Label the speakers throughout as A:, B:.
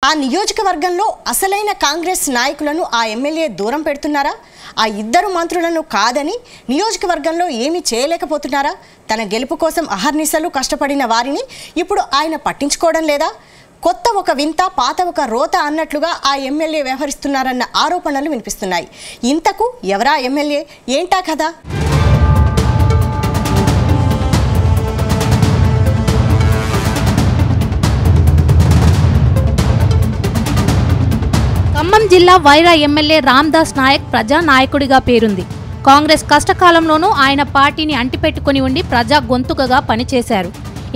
A: ఆ నియోజకవర్గంలో అసలైన కాంగ్రెస్ నాయకులను ఆ ఎమ్మెల్యే దూరం పెడుతున్నారా? ఆ ఇద్దరు మంత్రులను కాదని నియోజకవర్గంలో ఏమీ చేయలేకపోతున్నారా? తన గెలుపు కోసం అహర్నిశలు కష్టపడిన వారిని ఇప్పుడు ఆయన పట్టించుకోవడం లేదా? కొత్త ఒక వింత, పాత ఒక రోత అన్నట్లుగా ఆ ఎమ్మెల్యే వ్యవహరిస్తున్నారన్న ఆరోపణలు వినిపిస్తున్నాయి. ఇంతకు ఎవరా ఎమ్మెల్యే, ఏంటా కథ?
B: ఖమ్మం జిల్లా వైరా ఎమ్మెల్యే రామ్దాస్ నాయక్ ప్రజా నాయకుడిగా పేరుంది. కాంగ్రెస్ కష్టకాలంలోనూ ఆయన పార్టీని అంటిపెట్టుకుని ఉండి ప్రజా గొంతుకగా పనిచేశారు.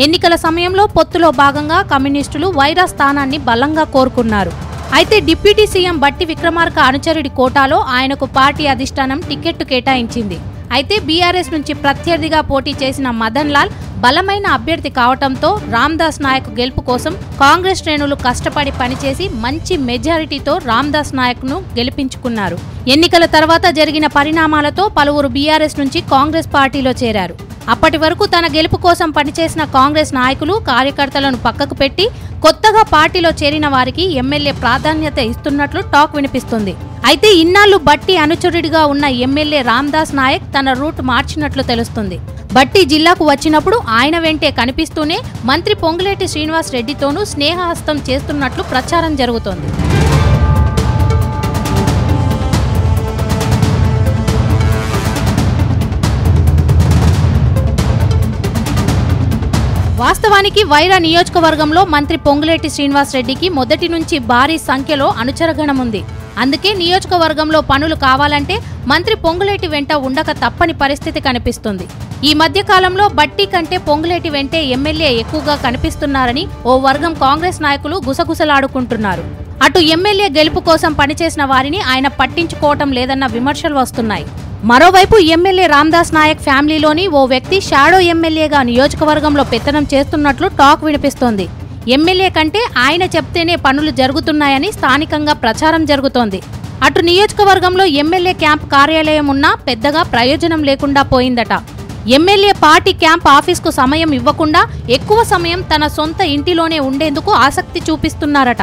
B: ఎన్నికల సమయంలో పొత్తులో భాగంగా కమ్యూనిస్టులు వైరా స్థానాన్ని బలంగా కోరుకున్నారు. అయితే డిప్యూటీ సీఎం బట్టి విక్రమార్క అనుచరుడి కోటాలో ఆయనకు పార్టీ అధిష్టానం టికెట్టు కేటాయించింది. అయితే బీఆర్ఎస్ నుంచి ప్రత్యర్థిగా పోటీ చేసిన మదన్ లాల్ బలమైన అభ్యర్థి కావటంతో రామ్దాస్ నాయక్ గెలుపు కోసం కాంగ్రెస్ శ్రేణులు కష్టపడి పనిచేసి మంచి మెజారిటీతో రామ్దాస్ నాయక్ ను గెలిపించుకున్నారు. ఎన్నికల తర్వాత జరిగిన పరిణామాలతో పలువురు బీఆర్ఎస్ నుంచి కాంగ్రెస్ పార్టీలో చేరారు. అప్పటి వరకు తన గెలుపు కోసం పనిచేసిన కాంగ్రెస్ నాయకులు, కార్యకర్తలను పక్కకు పెట్టి కొత్తగా పార్టీలో చేరిన వారికి ఎమ్మెల్యే ప్రాధాన్యత ఇస్తున్నట్లు టాక్ వినిపిస్తుంది. అయితే ఇన్నాళ్లు బట్టి అనుచరుడిగా ఉన్న ఎమ్మెల్యే రామ్దాస్ నాయక్ తన రూట్ మార్చినట్లు తెలుస్తుంది. బట్టి జిల్లాకు వచ్చినప్పుడు ఆయన వెంటే కనిపిస్తూనే మంత్రి పొంగులేటి శ్రీనివాస్ రెడ్డితోనూ స్నేహహస్తం చేస్తున్నట్లు ప్రచారం జరుగుతోంది. వాస్తవానికి వైరా నియోజకవర్గంలో మంత్రి పొంగులేటి శ్రీనివాస్ రెడ్డికి మొదటి నుంచి భారీ సంఖ్యలో అనుచరగణం ఉంది. అందుకే నియోజకవర్గంలో పనులు కావాలంటే మంత్రి పొంగులేటి వెంట ఉండక తప్పని పరిస్థితి కనిపిస్తుంది. ఈ మధ్య కాలంలో బట్టి కంటే పొంగులేటి వెంటే ఎమ్మెల్యే ఎక్కువగా కనిపిస్తున్నారని ఓ వర్గం కాంగ్రెస్ నాయకులు గుసగుసలాడుకుంటున్నారు. అటు ఎమ్మెల్యే గెలుపు కోసం పనిచేసిన వారిని ఆయన పట్టించుకోవటం లేదన్న విమర్శలు వస్తున్నాయి. మరోవైపు ఎమ్మెల్యే రామ్దాస్ నాయక్ ఫ్యామిలీలోని ఓ వ్యక్తి షాడో ఎమ్మెల్యేగా నియోజకవర్గంలో పెత్తనం చేస్తున్నట్లు టాక్ వినిపిస్తోంది. ఎమ్మెల్యే కంటే ఆయన చెప్తేనే పనులు జరుగుతున్నాయని స్థానికంగా ప్రచారం జరుగుతోంది. అటు నియోజకవర్గంలో ఎమ్మెల్యే క్యాంప్ కార్యాలయం ఉన్నా పెద్దగా ప్రయోజనం లేకుండా పోయిందట. ఎమ్మెల్యే పార్టీ క్యాంప్ ఆఫీస్కు సమయం ఇవ్వకుండా ఎక్కువ సమయం తన సొంత ఇంటిలోనే ఉండేందుకు ఆసక్తి చూపిస్తున్నారట.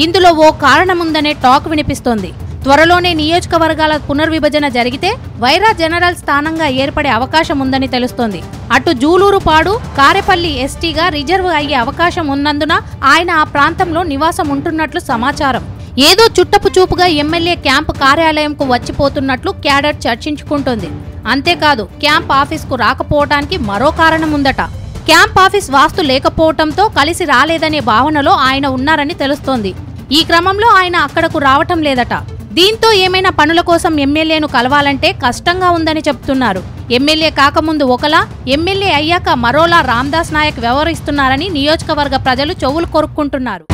B: ఇందులో ఓ కారణముందనే టాక్ వినిపిస్తోంది. త్వరలోనే నియోజకవర్గాల పునర్విభజన జరిగితే వైరా జనరల్ స్థానంగా ఏర్పడే అవకాశం ఉందని తెలుస్తోంది. అటు జూలూరుపాడు, కారెపల్లి ఎస్టీగా రిజర్వ్ అయ్యే అవకాశం ఉన్నందున ఆయన ఆ ప్రాంతంలో నివాసం ఉంటున్నట్లు సమాచారం. ఏదో చుట్టపు చూపుగా ఎమ్మెల్యే క్యాంపు కార్యాలయంకు వచ్చిపోతున్నట్లు క్యాడర్ చర్చించుకుంటోంది. అంతేకాదు, క్యాంప్ ఆఫీస్కు రాకపోవటానికి మరో కారణం ఉందట. క్యాంప్ ఆఫీస్ వాస్తు లేకపోవటంతో కలిసి రాలేదనే భావనలో ఆయన ఉన్నారని తెలుస్తోంది. ఈ క్రమంలో ఆయన అక్కడకు రావటం లేదట. దీంతో ఏమైనా పనుల కోసం ఎమ్మెల్యేను కలవాలంటే కష్టంగా ఉందని చెప్తున్నారు. ఎమ్మెల్యే కాకముందు ఒకలా, ఎమ్మెల్యే అయ్యాక మరోలా రామ్దాస్ నాయక్ వ్యవహరిస్తున్నారని నియోజకవర్గ ప్రజలు చెవులు కొరుక్కుంటున్నారు.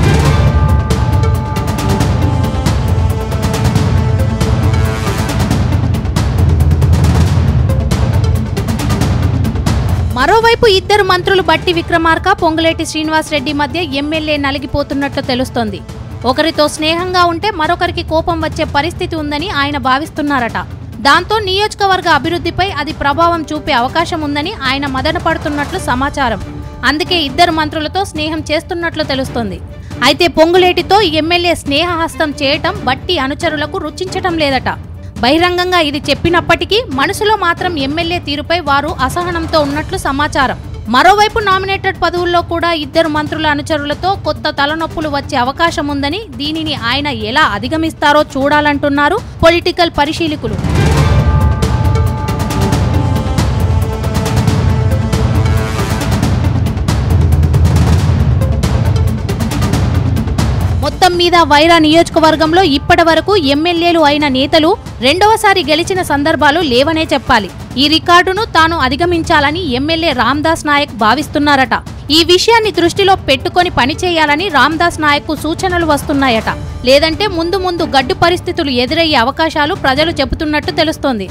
B: మరోవైపు ఇద్దరు మంత్రులు బట్టి విక్రమార్క, పొంగులేటి శ్రీనివాస్ రెడ్డి మధ్య ఎమ్మెల్యే నలిగిపోతున్నట్లు తెలుస్తోంది. ఒకరితో స్నేహంగా ఉంటే మరొకరికి కోపం వచ్చే పరిస్థితి ఉందని ఆయన భావిస్తున్నారట. దాంతో నియోజకవర్గ అభివృద్ధిపై అది ప్రభావం చూపే అవకాశం ఉందని ఆయన మదనపడుతున్నట్లు సమాచారం. అందుకే ఇద్దరు మంత్రులతో స్నేహం చేస్తున్నట్లు తెలుస్తోంది. అయితే పొంగులేటితో ఎమ్మెల్యే స్నేహహస్తం చేయటం బట్టి అనుచరులకు రుచించటం లేదట. బహిరంగంగా ఇది చెప్పినప్పటికీ మనసులో మాత్రం ఎమ్మెల్యే తీరుపై వారు అసహనంతో ఉన్నట్లు సమాచారం. మరోవైపు నామినేటెడ్ పదవుల్లో కూడా ఇద్దరు మంత్రుల అనుచరులతో కొత్త తలనొప్పులు వచ్చే అవకాశం ఉందని, దీనిని ఆయన ఎలా అధిగమిస్తారో చూడాలంటున్నారు పొలిటికల్ పరిశీలకులు. మొత్తం మీద వైరా నియోజకవర్గంలో ఇప్పటి వరకు ఎమ్మెల్యేలు అయిన నేతలు రెండవసారి గెలిచిన సందర్భాలు లేవనే చెప్పాలి. ఈ రికార్డును తాను అధిగమించాలని ఎమ్మెల్యే రామ్దాస్ నాయక్ భావిస్తున్నారట. ఈ విషయాన్ని దృష్టిలో పెట్టుకొని పనిచేయాలని రామ్దాస్ నాయక్ కు సూచనలు వస్తున్నాయట. లేదంటే ముందు గడ్డు పరిస్థితులు ఎదురయ్యే అవకాశాలు ప్రజలు చెబుతున్నట్టు తెలుస్తోంది.